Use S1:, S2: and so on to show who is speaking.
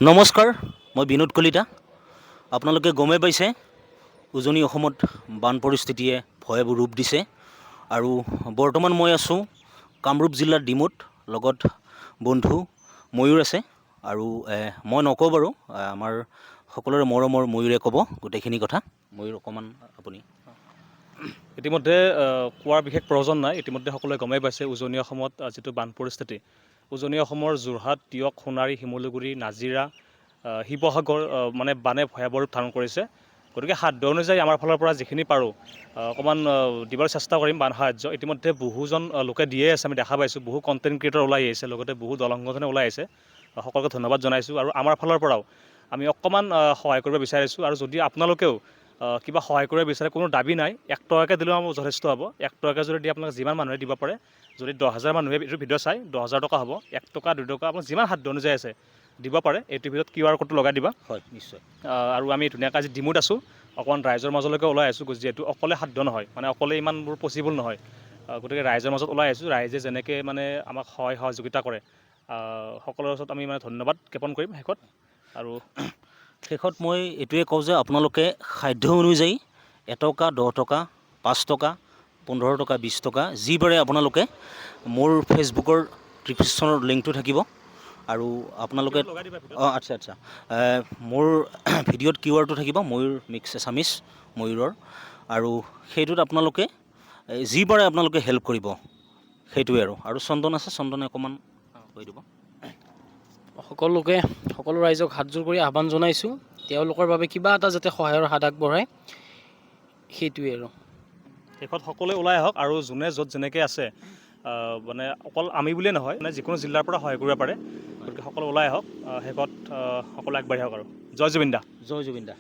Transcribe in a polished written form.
S1: নমস্কাৰ, মই বিনোদ কলিতা। আপোনালোকে গমেই পাইছে উজনি অসমত বান পৰিস্থিতিয়ে ভয়াৱহ ৰূপ দিছে আৰু বৰ্তমান মই আছোঁ কামৰূপ জিলাৰ ডিমুত। লগত বন্ধু ময়ূৰ আছে আৰু মই নকওঁ বাৰু, আমাৰ সকলোৰে মৰমৰ ময়ূৰে ক'ব গোটেইখিনি কথা। ময়ূৰ অকণমান আপুনি।
S2: ইতিমধ্যে কোৱাৰ বিশেষ প্ৰয়োজন নাই। ইতিমধ্যে সকলোৱে গমেই পাইছে উজনি অসমত যিটো বান পৰিস্থিতি। উজনি অসমৰ যোৰহাট, তিয়ক, সোণাৰী, শিমলুগুৰি, নাজিৰা, শিৱসাগৰ মানে বানে ভয়াৱহ ৰূপ ধাৰণ কৰিছে। গতিকে সাধ্য অনুযায়ী আমাৰ ফালৰ পৰা যিখিনি পাৰোঁ অকণমান দিবৰ চেষ্টা কৰিম বান সাহাৰ্য। ইতিমধ্যে বহুজন লোকে দিয়ে আছে, আমি দেখা পাইছোঁ। বহু কণ্টেণ্ট ক্ৰিয়েটৰ ওলাই আহিছে, লগতে বহু দল সংগঠনে ওলাই আহিছে। সকলোকে ধন্যবাদ জনাইছোঁ আৰু আমাৰ ফালৰ পৰাও আমি অকণমান সহায় কৰিব বিচাৰিছোঁ। আৰু যদি আপোনালোকেও কিবা সহায় কৰিব বিচাৰে, কোনো দাবী নাই, 1 টকাকৈ দিলেও আমাৰ যথেষ্ট হ'ব। 1 টকাকৈ যদি আপোনালোকে যিমান মানুহে দিব পাৰে, যদি 10,000 মানুহে এইটো ভিডিঅ' চাই 10,000 টকা হ'ব। 1 টকা 2 টকা আপোনাৰ যিমান সাধ্য অনুযায়ী আছে দিব পাৰে। এইটোৰ ভিতৰত QR কোডটো লগাই দিবা।
S1: হয়, নিশ্চয়।
S2: আৰু আমি ধুনীয়াকৈ আজি ডিমুত আছোঁ, অকণমান ৰাইজৰ মাজলৈকে ওলাই আছোঁ, যিহেতু অকলে সাধ্য নহয়, মানে অকলে ইমানবোৰ পচিবল নহয়। গতিকে ৰাইজৰ মাজত ওলাই আহিছোঁ। ৰাইজে যেনেকৈ মানে আমাক সহায় সহযোগিতা কৰে, সকলোৰে ওচৰত আমি মানে ধন্যবাদ জ্ঞাপন কৰিম শেষত। আৰু
S1: শেষত মই এইটোৱে কওঁ যে আপোনালোকে সাধ্য অনুযায়ী 1 টকা, 10 টকা, 5 টকা, 15 টকা, 20 টকা যি পাৰে আপোনালোকে মোৰ ফেচবুকৰ ডিছক্ৰিপশ্যনৰ লিংকটো থাকিব আৰু আপোনালোকে
S2: লগাই দিবা ভিডিঅ'ত।
S1: আচ্ছা, মোৰ ভিডিঅ'ত কিউআৰটো থাকিব, ময়ূৰ মিক্স এছামিছ ময়ূৰৰ, আৰু সেইটোত আপোনালোকে যি পাৰে আপোনালোকে হেল্প কৰিব, সেইটোৱে। আৰু চন্দন আছে, চন্দনে অকণমান কৈ দিব।
S3: সকলো ৰাইজক হাতযোৰ কৰি আহ্বান জনাইছোঁ, তেওঁলোকৰ বাবে কিবা এটা যাতে সহায়ৰ হাত আগবঢ়ায়, সেইটোৱে আৰু।
S2: শেষত সকলোৱে ওলাই আহক আৰু যোনে য'ত যেনেকৈ আছে, মানে অকল আমি বুলিয়ে নহয়, মানে যিকোনো জিলাৰ পৰা সহায় কৰিব পাৰে। গতিকে সকলো ওলাই আহক, শেষত সকলো আগবাঢ়ি আহক আৰু। জয় জুবিন দা।
S1: জয় জুবিন দা।